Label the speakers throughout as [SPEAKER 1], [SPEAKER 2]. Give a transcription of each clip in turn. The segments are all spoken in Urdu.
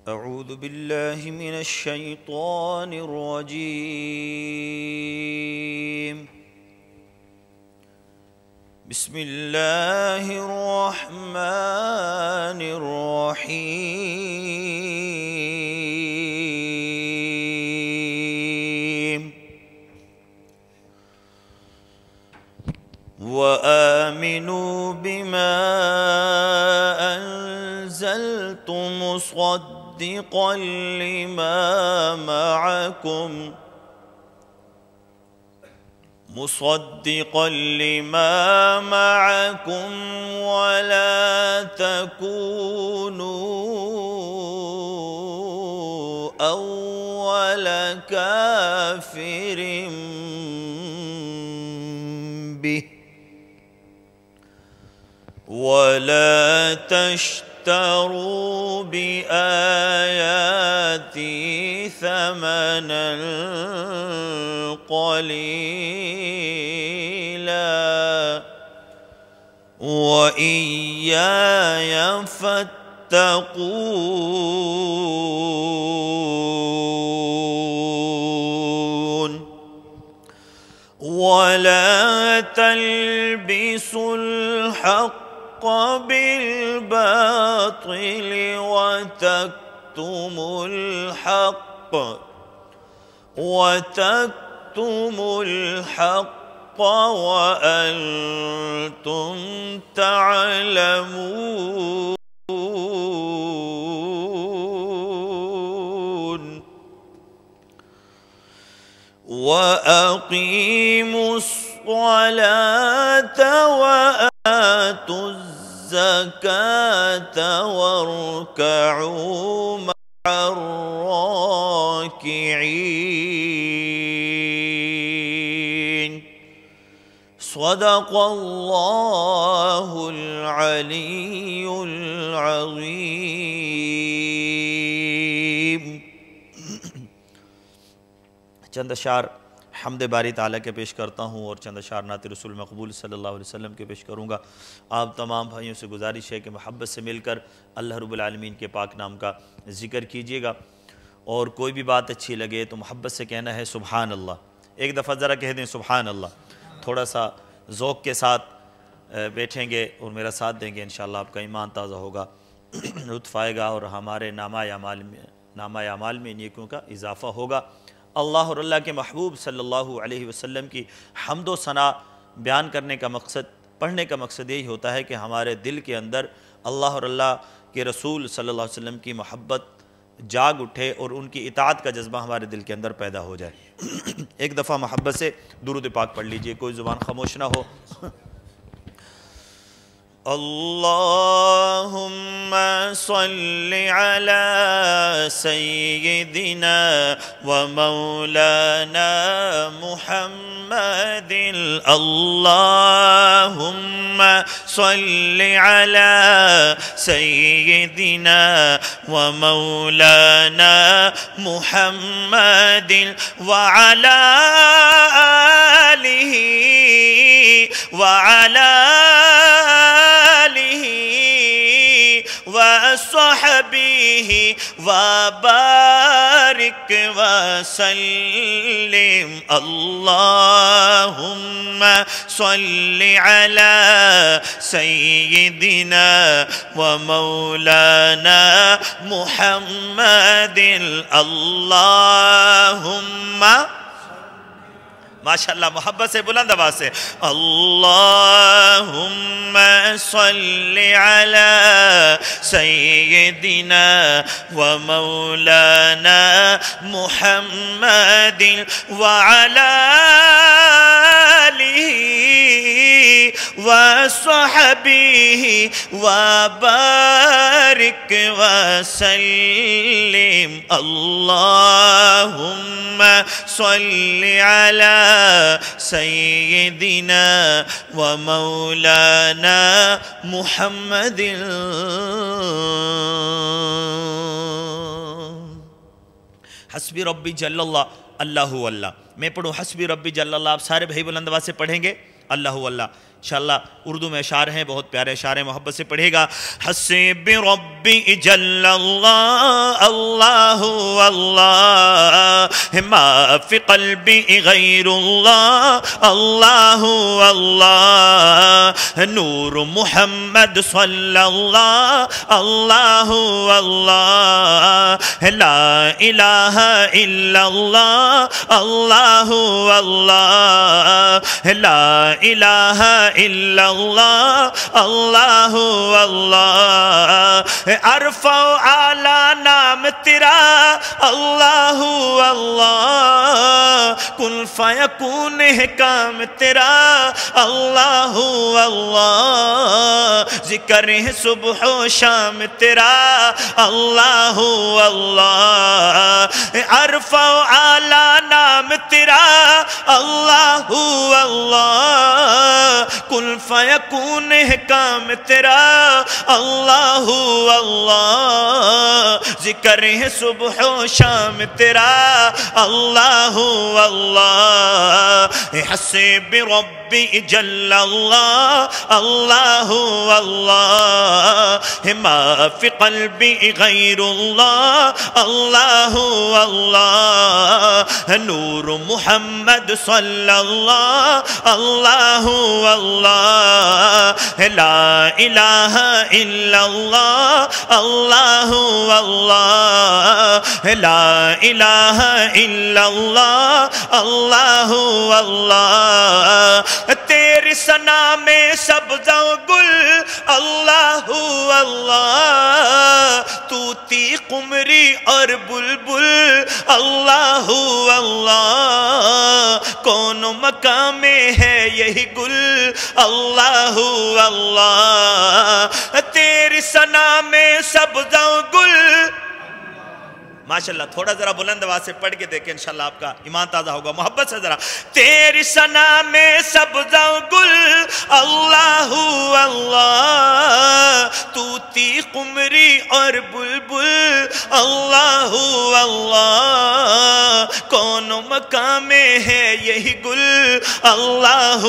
[SPEAKER 1] أعوذ بالله من الشيطان الرجيم. بسم الله الرحمن الرحيم. وآمنوا بما أنزلت مصدقا لما معكم ولا تكونوا أول كافر به ولا تشتروا بآياتي ثمنا قليلا وإياي فاتقون. ولا تلبسوا الحق بالباطل وتكتموا الحق وأنتم تعلمون. وأقيموا الصلاة وآتوا الزكاة واركعوا مع الراكعين. صدق الله العلي العظيم. چند اشعار حمد باری تعالیٰ کے پیش کرتا ہوں اور چند اشعار نعت رسول مقبول صلی اللہ علیہ وسلم کے پیش کروں گا. آپ تمام بھائیوں سے گزارش ہے کہ محبت سے مل کر اللہ رب العالمین کے پاک نام کا ذکر کیجیے گا، اور کوئی بھی بات اچھی لگے تو محبت سے کہنا ہے سبحان اللہ. ایک دفعہ ذرا کہہ دیں سبحان اللہ. تھوڑا سا ذوق کے ساتھ بیٹھیں گے اور میرا ساتھ دیں گے، انشاءاللہ آپ کا ایمان تازہ ہوگا، لطف آئے گا اور ہمارے نامہ اعمال میں نیکیوں کا اضافہ ہوگا. اللہ اور اللہ کے محبوب صلی اللہ علیہ وسلم کی حمد و ثنا بیان کرنے کا مقصد، پڑھنے کا مقصد یہی ہوتا ہے کہ ہمارے دل کے اندر اللہ اور اللہ کے رسول صلی اللہ علیہ وسلم کی محبت جاگ اٹھے اور ان کی اطاعت کا جذبہ ہمارے دل کے اندر پیدا ہو جائے. ایک دفعہ محبت سے درود پاک پڑھ لیجئے، کوئی زبان خاموش نہ ہو. اللهم صل على سيدنا ومولانا محمد. اللهم صل على سيدنا ومولانا محمد وعلى آله وصحبه وبارك وسلم. اللهم صل على سيدنا ومولانا محمد. اللهم ماشاءاللہ محبت سے بلند آواز سے اللہم صل علی سیدنا و مولانا محمد وعلی آلہ وصحبہ وبارک وسلم. اللہم صل علی سیدنا و مولانا محمد. حسبی ربی جل اللہ اللہ اللہ. میں پڑھوں حسبی ربی جل اللہ، آپ سارے بھائی بلند آواز سے پڑھیں گے اللہ اللہ. انشاءاللہ اردو میں اشعار ہیں، بہت پیارے اشعار ہیں، محبت سے پڑھے گا۔ حسبی ربی جل اللہ اللہ اللہ ما فی قلبی غیر اللہ اللہ اللہ نور محمد صلی اللہ اللہ اللہ لا الہ الا اللہ اللہ اللہ لا الہ الا اللہ اللہ اللہ عرفہ و اعلیٰ نام تیرا اللہ اللہ کن فیکون ہے کام تیرا اللہ اللہ ذکر ہے صبح و شام تیرا اللہ اللہ عرفہ و اعلیٰ نام تیرا اللہ اللہ کن فیکون ہے کام تیرا اللہ اللہ ذکر ہے صبح و شام تیرا اللہ اللہ حسب ربی جل اللہ اللہ اللہ ما فی قلبی غیر اللہ اللہ اللہ نور محمد صلی اللہ اللہ اللہ لا الہ الا اللہ اللہ اللہ لا الہ الا اللہ اللہ اللہ تیری ثنا میں سبز و گل اللہ اللہ طوطی قمری اور بلبل اللہ اللہ کون مقام میں ہے یہی گل اللہ اللہ تیری ثنا میں سبز و گل ماشاءاللہ تھوڑا ذرا بلند آواز سے پڑھ کے دیکھیں انشاءاللہ آپ کا ایمان تازہ ہوگا محبت سے ذرا تیری ثنا میں سبز و گل اللہ اللہ طوطی قمری اور بلبل اللہ اللہ کون مقام میں ہے یہی گل اللہ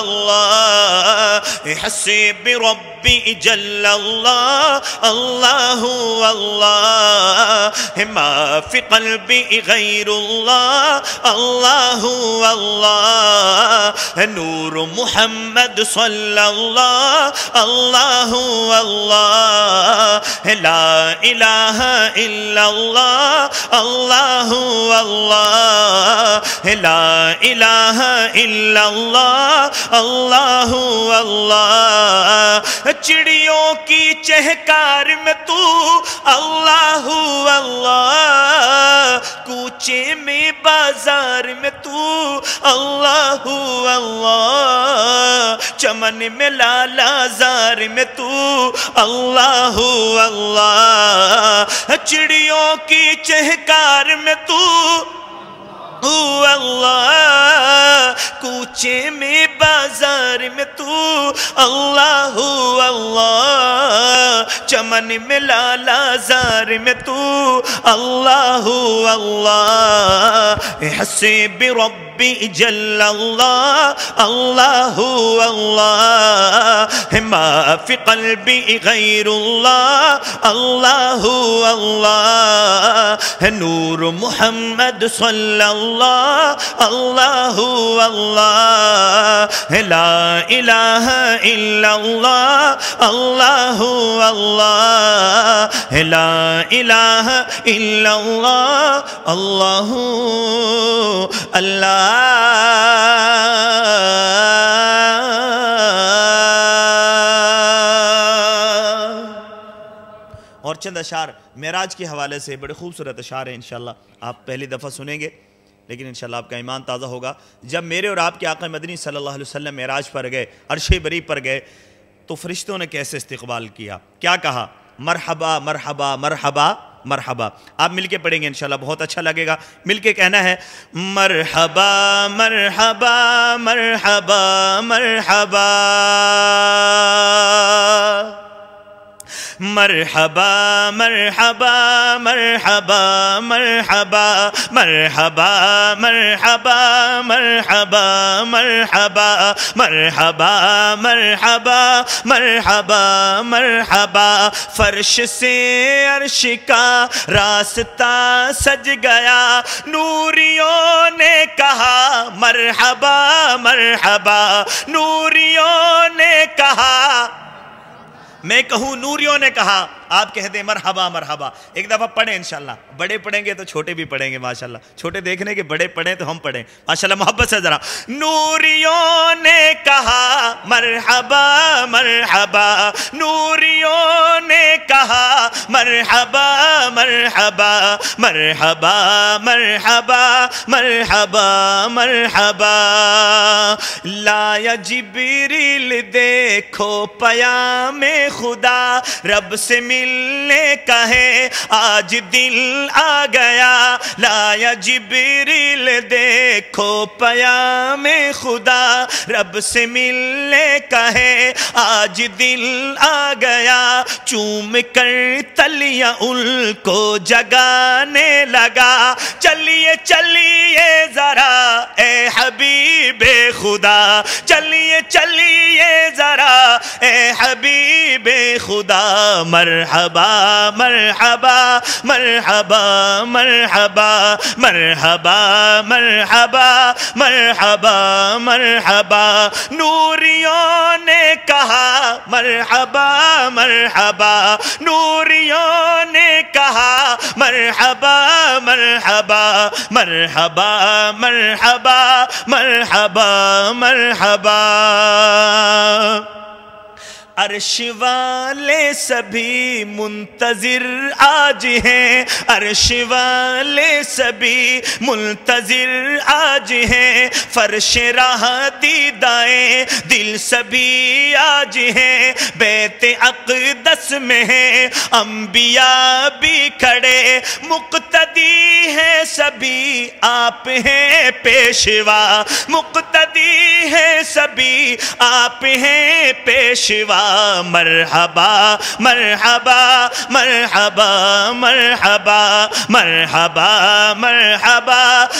[SPEAKER 1] اللہ حسب ربی جل اللہ اللہ اللہ ما فی قلبی غیر اللہ اللہ اللہ نور محمد صلی اللہ اللہ اللہ لا الہ الا اللہ اللہ اللہ لا الہ الا اللہ اللہ اللہ چڑیوں کی چہکار میں تو اللہ اللہ کوچے میں بازار میں تو اللہ اللہ چمن میں لالا زار میں تو اللہ اللہ چڑیوں کی چہکار میں تو اللہ کوچے میں بازار میں تو اللہ اللہ چمن میں لالا زار میں تو اللہ اللہ حسب ربی جل اللہ اللہ اللہ ما فی قلبی غیر اللہ اللہ اللہ نور محمد صلی اللہ اللہ اللہ لا الہ الا اللہ اللہ اللہ لا الہ الا اللہ اللہ اللہ اور چند اشعار معراج کے حوالے سے بڑے خوبصورت اشعار ہیں انشاءاللہ آپ پہلی دفعہ سنیں گے لیکن انشاءاللہ آپ کا ایمان تازہ ہوگا۔ جب میرے اور آپ کے آقا مدنی صلی اللہ علیہ وسلم معراج پر گئے، عرش بری پر گئے تو فرشتوں نے کیسے استقبال کیا، کیا کہا؟ مرحبا مرحبا مرحبا مرحبا۔ آپ مل کے پڑھیں گے انشاءاللہ بہت اچھا لگے گا، مل کے کہنا ہے مرحبا مرحبا مرحبا مرحبا مرحبا مرحبا مرحبا مرحبا مرحبا مرحبا مرحبا مرحبا مرحبا مرحبا مرحبا مرحبا فرش سے عرش کا راستہ سج گیا نوریوں نے کہا مرحبا مرحبا نوریوں نے کہا میں کہوں نوریوں نے کہا آپ کہہ دیں مرحبا مرحبا ایک دفعہ پڑھیں انشاءاللہ بڑے پڑھیں گے تو چھوٹے بھی پڑھیں گے ماشاءاللہ چھوٹے دیکھنے کے بڑے پڑھیں تو ہم پڑھیں ماشاءاللہ محبت سے ذرا نوریوں نے کہا مرحبا مرحبا نوریوں نے کہا مرحبا مرحبا مرحبا مرحبا مرحبا مرحبا لایا جبریل دیکھو پیام خدا رب سے ملنے کہے آج دل آ گیا لایا جبریل دیکھو پیام خدا رب سے ملنے کہے آج دل آ گیا چوم کر تلیاں ان کو جگانے لگا چلیے چلیے ذرا اے حبیب خدا چلیے چلیے ذرا اے حبیب خدا مرحبا مرحبا مرحبا مرحبا مرحبا مرحبا مرحبا مرحبا نوریوں نے کہا مرحبا مرحبا نوریوں نے کہا مرحبا مرحبا مرحبا مرحبا مرحبا مرحبا عرش والے سبھی منتظر آج ہیں عرش والے سبھی منتظر آج ہیں فرش راہ دیدائیں دل سبھی آج ہیں بیت اقدس میں ہیں انبیاء بھی کھڑے مقتدی ہیں سبھی آپ ہیں پیشوا مقتدی ہیں سبھی آپ ہیں پیشوا مرحبا مرحبا مرحبا مرحبا مرحبا مرحبا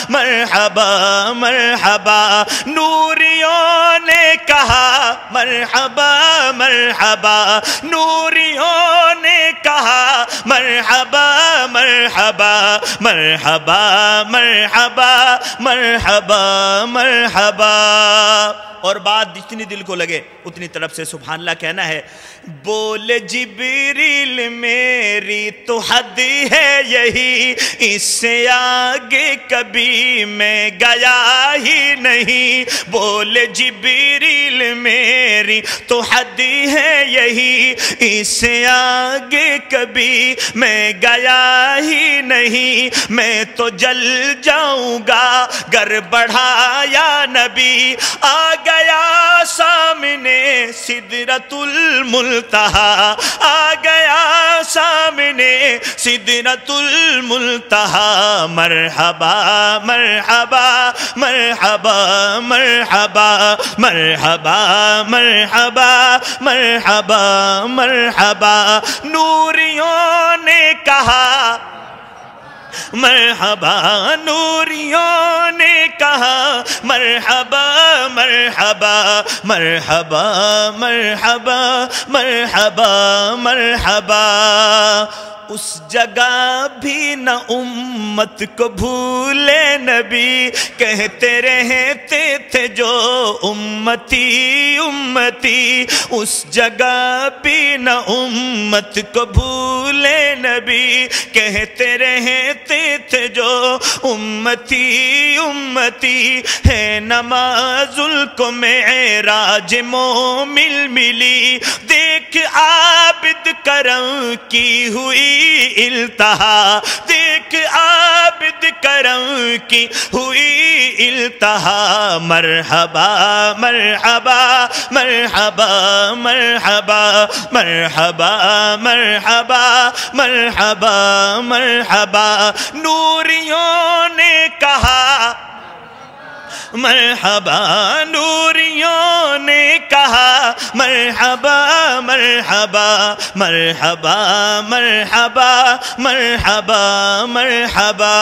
[SPEAKER 1] مرحبا مرحبا نوریوں نے کہا مرحبا مرحبا نوریوں نے کہا مرحبا مرحبا مرحبا مرحبا مرحبا مرحبا اور بات جتنی دل کو لگے اتنی طرف سے سبحان اللہ کہنا ہے بول جبریل میری تو حد ہے یہی اس سے آگے کبھی میں گیا ہی نہیں بول جبریل میری تو حد ہے یہی اس سے آگے کبھی میں گیا ہی نہیں میں تو جل جاؤں گا گر بڑھایا نبی آ گیا سامنے سدرۃ المنتہا آ گیا سامنے سدرۃ المنتہا مرحبا مرحبا مرحبا مرحبا مرحبا مرحبا مرحبا مرحبا نوریوں نے کہا مرحبا نوریوں نے کہا مرحبا مرحبا مرحبا مرحبا مرحبا مرحبا اس جگہ بھی نہ امت کو بھولے نبی کہتے رہتے تھے جو امتی امتی اس جگہ بھی نہ امت کو بھولے نبی کہتے رہتے تھے جو امتی امتی ہے نماز کو معراج مومل ملی دیکھ عابد کرم کی ہوئی التہا دیکھ عابد کرم کی ہوئی التہا مرحبا مرحبا مرحبا مرحبا مرحبا مرحبا مرحبا مرحبا نوریوں نے کہا مرحبا نوریوں نے کہا مرحبا مرحبا مرحبا مرحبا مرحبا مرحبا۔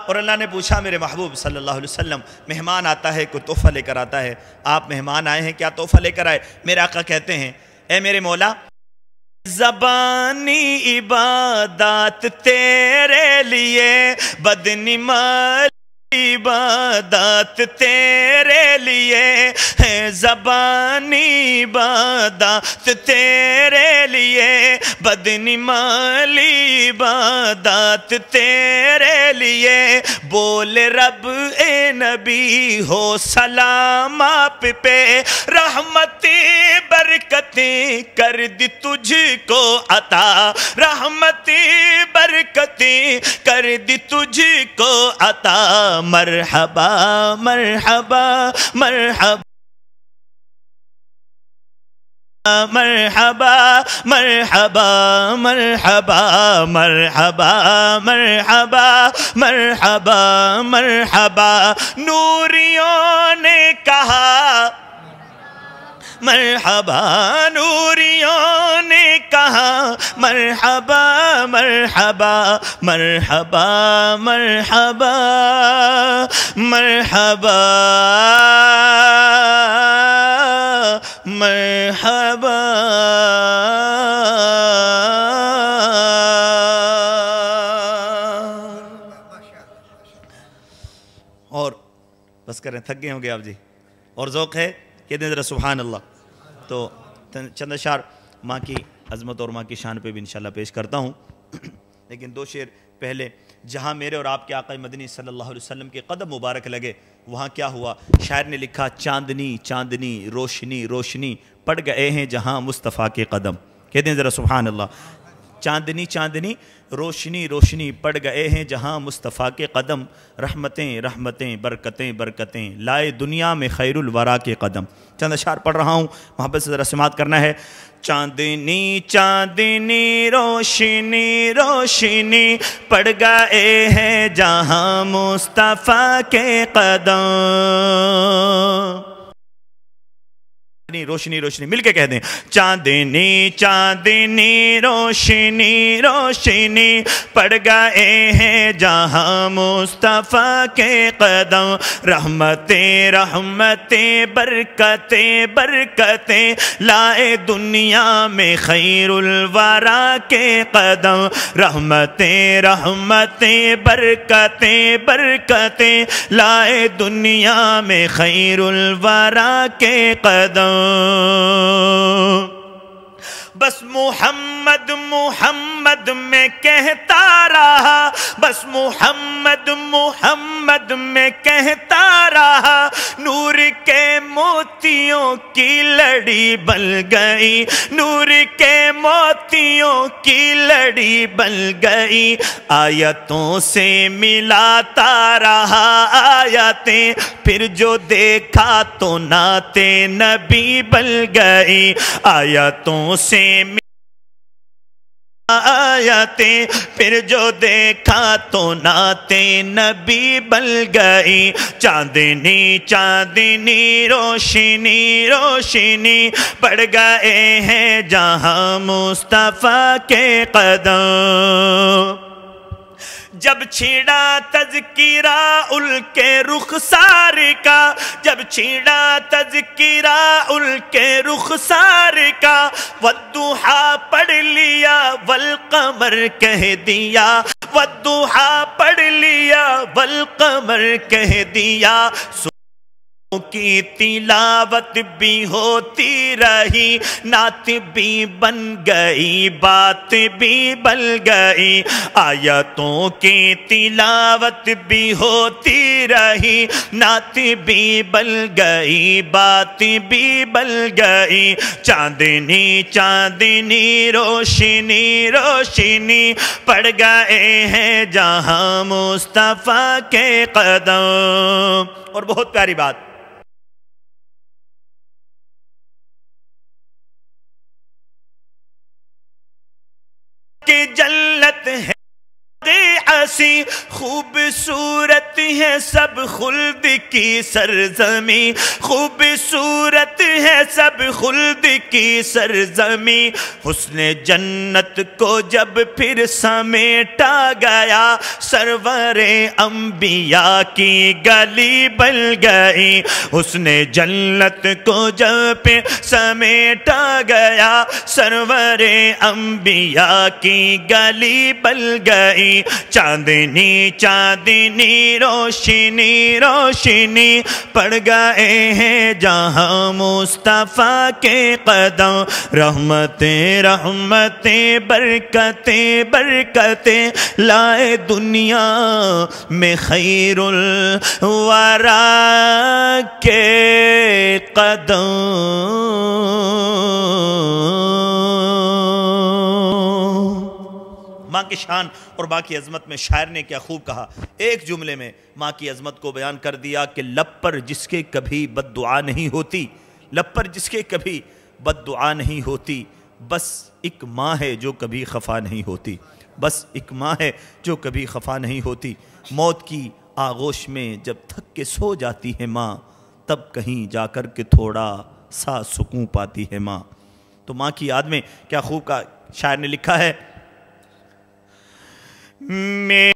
[SPEAKER 1] اور اللہ نے پوچھا میرے محبوب صلی اللہ علیہ وسلم، مہمان آتا ہے کوئی تحفہ لے کر آتا ہے، آپ مہمان آئے ہیں کیا تحفہ لے کر آئے؟ میرے آقا کہتے ہیں اے میرے مولا زبانی عبادات تیرے لیے، بدنی مال عبادات تیرے لیے ہے، زبانی عبادات تیرے لیے، بدنی مالی عبادات تیرے لیے، بول رب اے نبی ہو سلام آپ پہ، رحمتی برکتیں کر دی تجھ کو عطا، رحمتی برکتیں کر دی تجھ کو عطا، مرحبا مرحبا مرحبا مرحبا مرحبا مرحبا مرحبا مرحبا مرحبا مرحبا۔ نوریوں نے کہا مرحبا، نوریوں نے کہا مرحبا مرحبا مرحبا مرحبا مرحبا مرحبا۔ اور بس کریں، تھک گئے ہوں گے آپ جی، اور ذوق ہے کہ دیں ذرا سبحان اللہ۔ تو چند اشعار ماں کی عظمت اور ماں کی شان پہ بھی انشاءاللہ پیش کرتا ہوں، لیکن دو شعر پہلے۔ جہاں میرے اور آپ کے آقا مدنی صلی اللہ علیہ وسلم کے قدم مبارک لگے وہاں کیا ہوا؟ شاعر نے لکھا چاندنی چاندنی روشنی روشنی پڑ گئے ہیں جہاں مصطفیٰ کے قدم، کہتے ہیں ذرا سبحان اللہ۔ چاندنی چاندنی روشنی روشنی پڑ گئے ہیں جہاں مصطفیٰ کے قدم، رحمتیں رحمتیں برکتیں برکتیں لائے دنیا میں خیر الورا کے قدم۔ چند اشعار پڑھ رہا ہوں، محبت سے ذرا سماعت کرنا ہے۔ چاندنی چاندنی روشنی روشنی پڑ گئے ہیں جہاں مصطفیٰ کے قدم، روشنی روشنی مل کے کہہ دیں، چاندنی چاندنی روشنی روشنی پڑ گئے ہیں جہاں مصطفیٰ کے قدم، رحمتیں رحمتیں برکتیں برکتیں لائے دنیا میں خیر الورا کے قدم، رحمتیں رحمتیں برکتیں برکتیں لائے دنیا میں خیر الورا کے قدم۔ بس محمد محمد میں کہتا رہا، بس محمد محمد میں کہتا رہا، نور کے موتیوں کی لڑی بن گئی، نور کے موتیوں کی لڑی بن گئی، آیتوں سے ملاتا رہا آیتیں، پھر جو دیکھا تو نعت نبی بن گئی، آیتوں سے آیتیں پھر جو دیکھا تو نعت نبی بن گئی، چاندنی چاندنی روشنی روشنی پڑ گئے ہیں جہاں مصطفیٰ کے قدم، جب چھیڑا تذکرہ ان کے رخسار کا، جب چھیڑا تذکرہ ان کے رخسار کا، والضحیٰ پڑھ لیا والقمر کہہ دیا، والضحیٰ پڑھ لیا والقمر کہہ دیا، کی تلاوت بھی ہوتی رہی، نعت بھی بن گئی بات بھی بن گئی، آیتوں کی تلاوت بھی ہوتی رہی، نعت بھی بن گئی بات بھی بن گئی، چاندنی چاندنی روشنی روشنی پڑ گئے ہیں جہاں مصطفیٰ کے قدم۔ اور بہت پیاری بات، کہ جنت ہے ایسی خوبصورت ہے سب خلد کی سرزمین، خوبصورت ہے سب خلد کی سرزمین، حسن جنت کو جب پھر سمیٹا گیا، سرور انبیاء کی گلی بن گئی، حسن جنت کو جب پھر سمیٹا گیا، سرور انبیاء کی گلی بن گئی، چاندنی چاندنی روشنی روشنی پڑ گئے ہیں جہاں مصطفیٰ کے قدم، رحمتیں رحمتیں برکتیں برکتیں لائے دنیا میں خیر الورا کے قدم۔ ماں کی شان اور ماں کی عظمت میں شاعر نے کیا خوب کہا، ایک جملے میں ماں کی عظمت کو بیان کر دیا کہ لب پر جس کے کبھی بد دعا نہیں ہوتی، لب پر جس کے کبھی بد دعا نہیں ہوتی، بس ایک ماں ہے جو کبھی خفا نہیں ہوتی، بس ایک ماں ہے جو کبھی خفا نہیں ہوتی، موت کی آغوش میں جب تھک کے سو جاتی ہے ماں، تب کہیں جا کر کے تھوڑا سا سکون پاتی ہے ماں۔ تو ماں کی یاد میں کیا خوب کا شاعر نے لکھا ہے، میں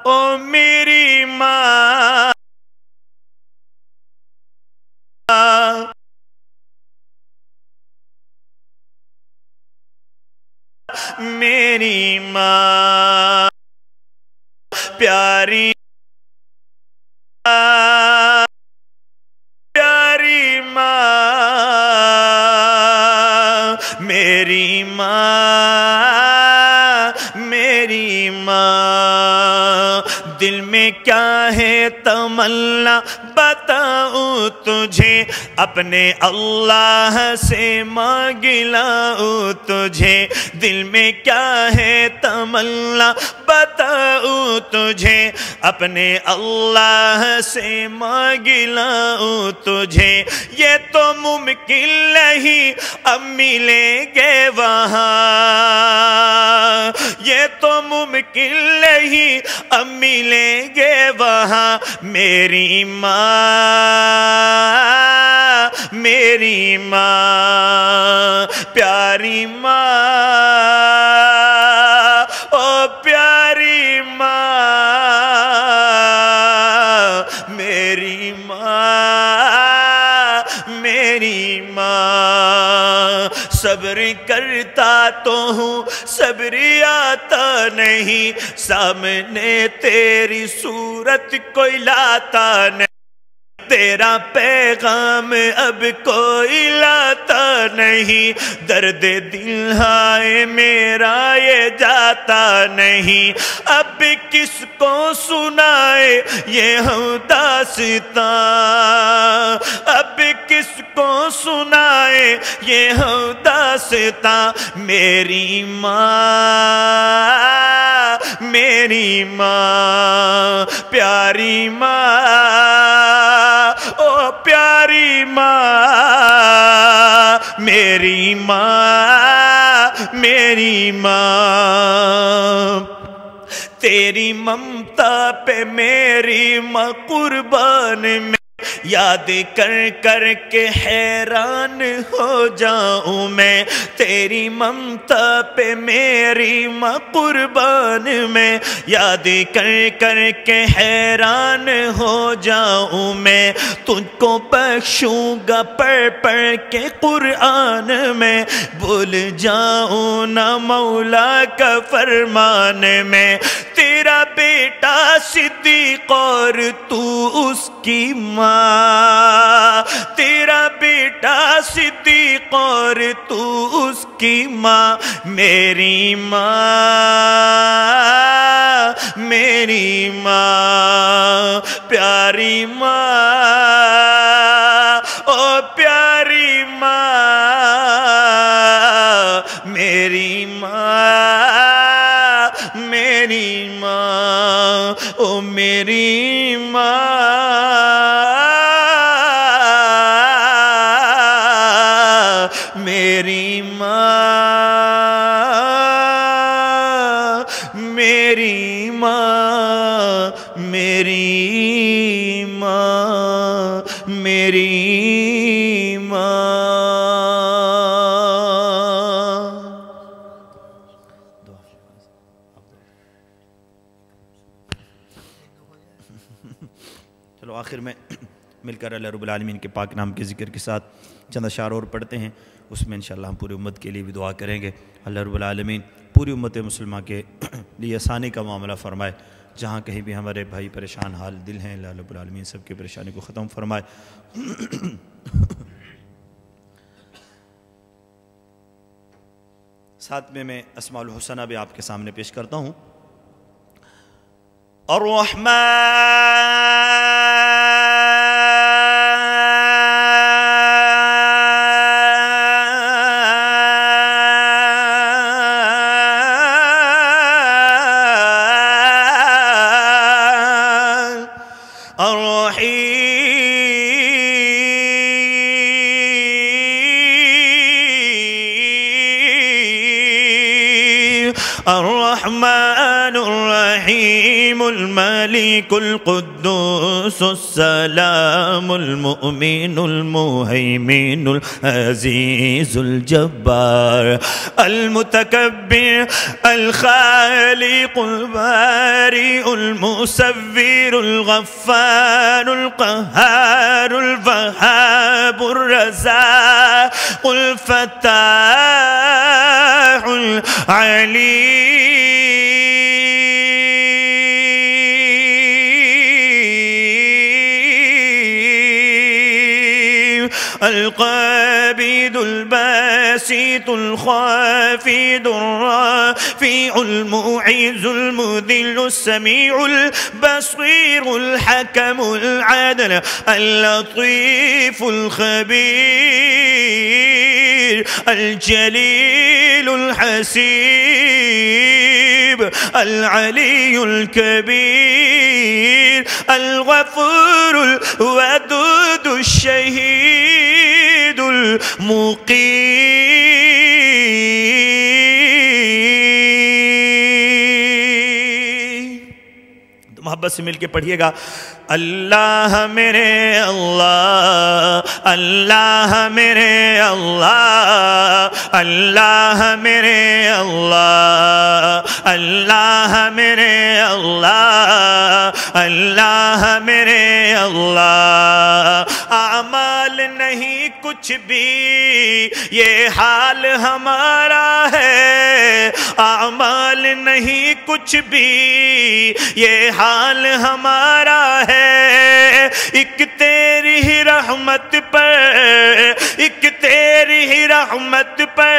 [SPEAKER 1] او میری ماں، میری ماں پیاری پیاری ماں، میری ماں میری ماں، دل میں کیا ہے تمنا بتاؤں تجھے، اپنے اللہ سے مانگ لاؤں تجھے، دل میں کیا ہے تمنا بتاؤں تجھے، اپنے اللہ سے مانگ لاؤں تجھے، یہ تو ممکن نہیں اب ملیں گے وہاں، یہ تو ممکن نہیں اب ملیں گے وہاں، میری ماں میری ماں پیاری ماں، او پیاری ماں میری ماں میری ماں، صبر کرتا تو ہوں صبر آتا نہیں، سامنے تیری صورت کوئی لاتا نہیں، تیرا پیغام اب کوئی لاتا نہیں، درد دل ہائے میرا یہ جاتا نہیں، اب کس کو سنائے یہ ہم داستاں، اب کس کو سنائے یہ ہم داستاں، میری ماں میری ماں پیاری ماں، او پیاری ماں میری ماں میری ماں، تیری ممتا پہ میری ماں قربان میں، یاد کر کر کے حیران ہو جاؤں میں، تیری ممتا پہ میری ماں قربان میں، یاد کر کر کے حیران ہو جاؤں میں، تجھ کو بخشوں گا پڑھ پڑھ کے قرآن میں، بھول جاؤں نہ مولا کا فرمان میں، تیرا بیٹا صدیق اور تو اس کی ماں، تیرا بیٹا صدیق اور تو اس کی ماں، میری ماں میری ماں پیاری ماں، او پیاری ماں میری ماں میری ماں، او میری ماں میری ماں۔ میری ماں. چلو آخر میں مل کر اللہ رب العالمین کے پاک نام کے ذکر کے ساتھ چند اشعار اور پڑھتے ہیں. اس میں انشاءاللہ ہم پوری امت کے لیے بھی دعا کریں گے. اللہ رب العالمین پوری امت مسلمہ کے لیے آسانی کا معاملہ فرمائے. جہاں کہیں بھی ہمارے بھائی پریشان حال دل ہیں، اللہ رب العالمین سب کی پریشانی کو ختم فرمائے. ساتھ میں اسماء الحسنہ بھی آپ کے سامنے پیش کرتا ہوں. الرحمن الرحيم الملك القدوس السلام المؤمن المهيمن العزيز الجبار المتكبر الخالق البارئ المصور الغفار القهار الوهاب الرزاق الفتاح العليم القابض الباسط الخافض الرافع المعز المذل السميع البصير الحكم العدل اللطيف الخبير الجليل الحسيب العلي الكبير الغفور الودود الشهيد المقيم. محبت سے مل کے پڑھیے گا. اللہ میرے اللہ، اللہ میرے اللہ، اللہ میرے اللہ، اللہ میرے اللہ، اللہ میرے اللہ. اعمال نہیں کچھ بھی یہ حال ہمارا ہے، اعمال نہیں کچھ بھی یہ حال ہمارا ہے. ایک تیری ہی رحمت پر، ایک تیری ہی رحمت پر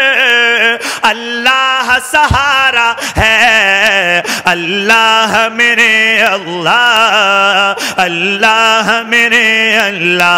[SPEAKER 1] اللہ سہارا ہے. اللہ میرے اللہ، اللہ میرے اللہ.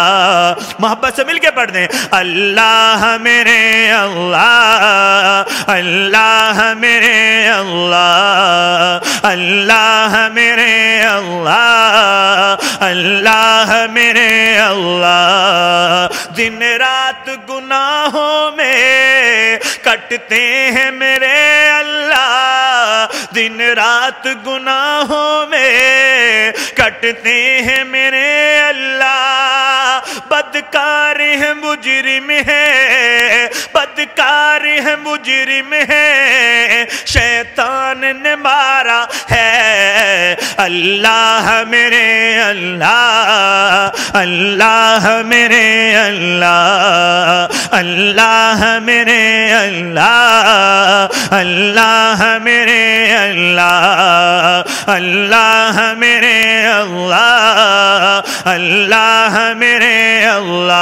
[SPEAKER 1] محبت سے مل کے پڑھ دیں. اللہ میرے اللہ، اللہ میرے اللہ، اللہ میرے اللہ، اللہ میرے اللہ. دن رات گناہوں میں کٹتے ہیں میرے اللہ، دن رات گناہوں میں کٹتے ہیں میرے اللہ. بدکار ہے مجرم ہے، بدکار ہے مجرم ہے، شیطان نے مارا ہے. اللہ میرے اللہ، اللہ میرے اللہ، اللہ میرے اللہ، اللہ میرے اللہ، اللہ میرے اللہ، اللہ میرے اللہ.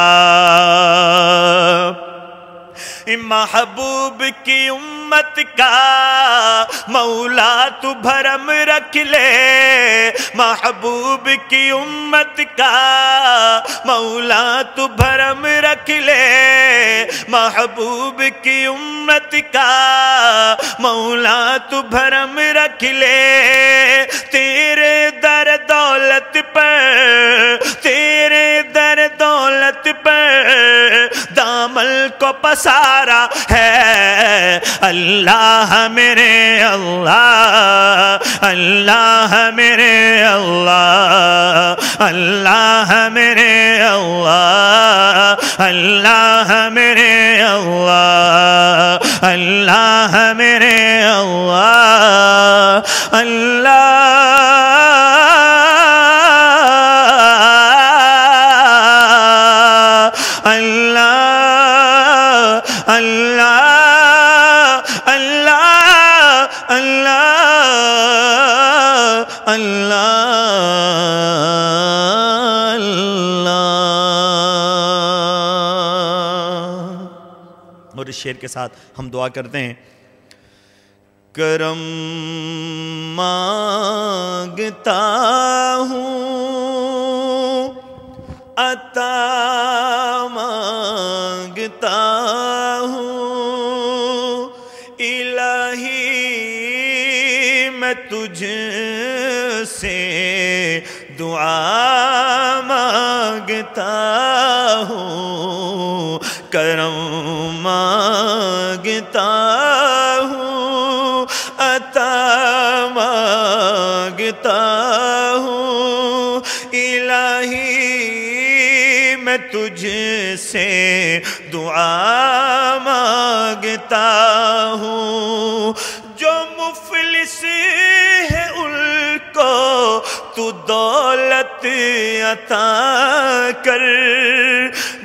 [SPEAKER 1] محبوب کی امت کا مولا تو بھرم رکھ لے، محبوب کی امت کا مولا تو بھرم رکھ لے، محبوب کی امت کا مولا تو بھرم رکھ لے. تیرے در دولت پر، تیرے در دولت پہ دامن کو پسارا ہے اللہ میرے اللہ اللہ میرے اللہ اللہ میرے اللہ اللہ میرے اللہ اللہ میرے اللہ اور اس شعر کے ساتھ ہم دعا کرتے ہیں کرم مانگتا ہوں عطا مانگتا ہوں الہی میں تجھ سے دعا مانگتا ہوں کرم مانگتا ہوں عطا مانگتا ہوں الہی میں تجھ سے دعا مانگتا ہوں جو مفلس ہے ان کو تو دولت عطا کر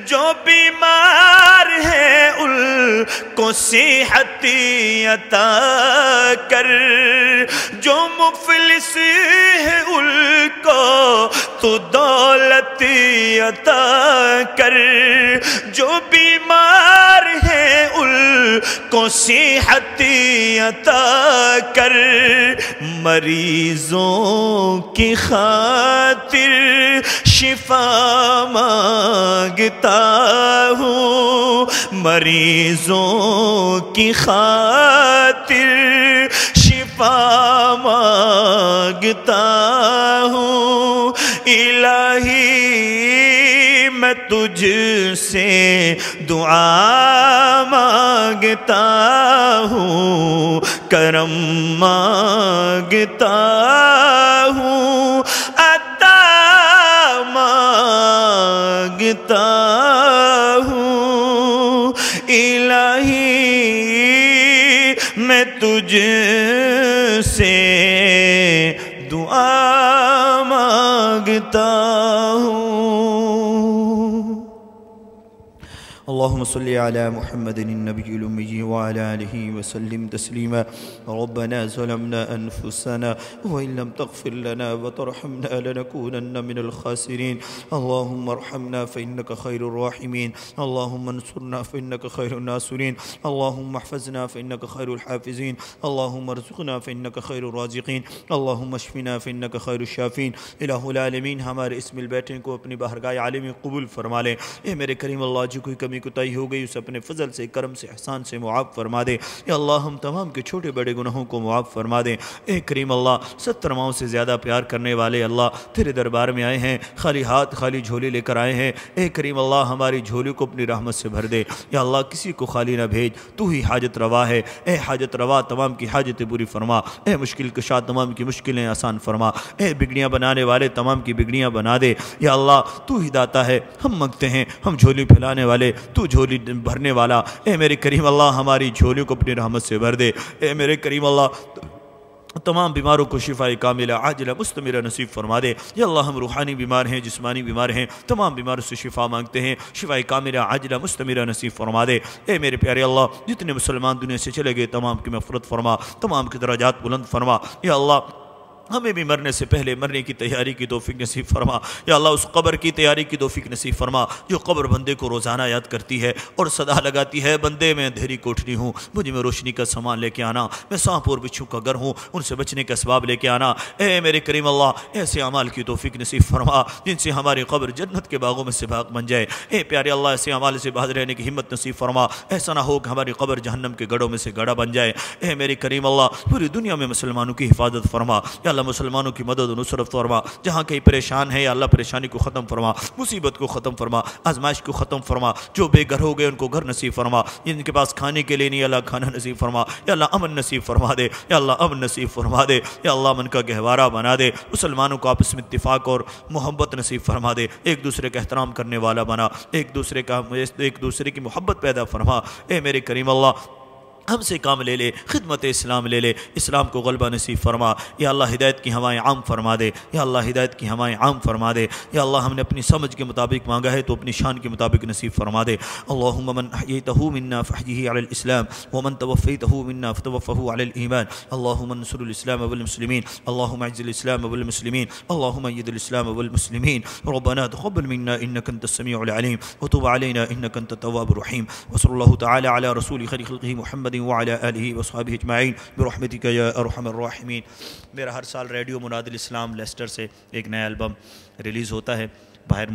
[SPEAKER 1] جو بیمار ہے ان کو صحت عطا کر جو مفلس ہے ان کو تو دولت عطا کر جو بیمار ہے ان کو صحت عطا کر مریضوں کی خاطر شفا مانگتا ہوں مریضوں کی خاطر شفا مانگتا ہوں الہی میں تجھ سے دعا مانگتا ہوں کرم مانگتا ہوں عطا مانگتا ہوں الہی میں تجھ سے دعا مانگتا ہوں اللهم صل على محمد النبي الأمي وعلى آله وسلم تسليما ربنا ظلمنا أنفسنا وإن لم تغفر لنا وترحمنا لنكونن من الخاسرين اللهم ارحمنا فإنك خير الراحمين اللهم انصرنا فإنك خير الناصرين اللهم احفظنا فإنك خير الحافظين اللهم ارزقنا فإنك خير الرازقين اللهم اشفنا فإنك خير الشافين الہ العالمین ہمارے اسم البیٹن کو اپنی بارگاہ عالمی قبول فرما لے اے میرے کریم اللہ جی کوئی کمی کوتاہی ہو گئی اسے اپنے فضل سے کرم سے احسان سے معاف فرما دے یا اللہ ہم تمام کے چھوٹے بڑے گناہوں کو معاف فرما دے اے کریم اللہ 70 ماؤں سے زیادہ پیار کرنے والے اللہ تیرے دربار میں آئے ہیں خالی ہاتھ خالی جھولی لے کر آئے ہیں اے کریم اللہ ہماری جھولی کو اپنی رحمت سے بھر دے یا اللہ کسی کو خالی نہ بھیج تو ہی حاجت روا ہے اے حاجت روا تمام کی حاجتیں پوری فرما اے مشکل کشا تمام کی مشکلیں آسان فرما اے بگڑیاں بنانے والے تمام کی بگڑیاں بنا دے یا اللہ تو ہی داتا ہے ہم مانگتے ہیں ہم جھولی پھیلانے والے تو جھولی بھرنے والا اے میرے کریم اللہ ہماری جھولیوں کو اپنی رحمت سے بھر دے اے میرے کریم اللہ تمام بیماروں کو شفا کاملہ عاجلہ مستمرہ نصیب فرما دے یا اللہ ہم روحانی بیمار ہیں جسمانی بیمار ہیں تمام بیماروں سے شفا مانگتے ہیں شفا کاملہ عاجلہ مستمرہ نصیب فرما دے اے میرے پیارے اللہ جتنے مسلمان دنیا سے چلے گئے تمام کی مغفرت فرما تمام کے درجات بلند فرما یا اللہ ہمیں بھی مرنے سے پہلے مرنے کی تیاری کی توفیق نصیب فرما یا اللہ اس قبر کی تیاری کی توفیق نصیب فرما جو قبر بندے کو روزانہ یاد کرتی ہے اور صدا لگاتی ہے بندے میں اندھیری کوٹھری ہوں مجھے میں روشنی کا سامان لے کے آنا میں سانپ اور بچھو کا گھر ہوں ان سے بچنے کا اسباب لے کے آنا اے میرے کریم اللہ ایسے اعمال کی توفیق نصیب فرما جن سے ہماری قبر جنت کے باغوں میں سے باغ بن جائے اے پیارے اللہ ایسے اعمال سے باز رہنے کی ہمت نصیب فرما ایسا نہ ہو کہ ہماری قبر جہنم کے گڑھوں میں سے گڑھا بن جائے اے میرے کریم اللہ پوری دنیا میں مسلمانوں کی حفاظت فرما یا اللہ مسلمانوں کی مدد و نصرت فرما، جہاں کہیں پریشان ہے یا اللہ پریشانی کو ختم فرما، مصیبت کو ختم فرما، آزمائش کو ختم فرما، جو بے گھر ہو گئے ان کو گھر نصیب فرما، جن کے پاس کھانے کے لیے نہیں اللہ کھانا نصیب فرما، یا اللہ امن نصیب فرما دے، یا اللہ امن نصیب فرما دے، یا اللہ من کا گہوارہ بنا دے، مسلمانوں کو آپس میں اتفاق اور محبت نصیب فرما دے، ایک دوسرے کا احترام کرنے والا بنا، ایک دوسرے کی محبت پیدا فرما۔ اے میرے کریم اللہ، ہم سے کام لے لے، خدمت اسلام لے لے، اسلام کو غلبہ نصیب فرما، یا اللہ ہدایت کی ہوائیں عام فرما دے، یا اللہ ہدایت کی ہوائیں عام فرما دے، یا اللہ ہم نے اپنی سمجھ کے مطابق مانگا ہے تو اپنی شان کے مطابق نصیب فرما دے۔ اللہم من احییتہ منا فاحیہ علی الاسلام ومن توفیتہ منا فتوفہ علی الایمان، اللہم انصر الاسلام والمسلمین، اللہم اعز الاسلام والمسلمین، اللہم اید الاسلام والمسلمین، ربنا تقبل منا انک انت السمیع العلیم وتب علینا انک انت التواب الرحیم، وصلی اللہ تعالی علی رسول خیر خلقہ محمد وعلى آلہ وصحبہ اجمعین برحمتک یا ارحم الراحمین۔ میرا ہر سال ریڈیو مناد الاسلام لیسٹر سے ایک نیا البم ریلیز ہوتا ہے، باہر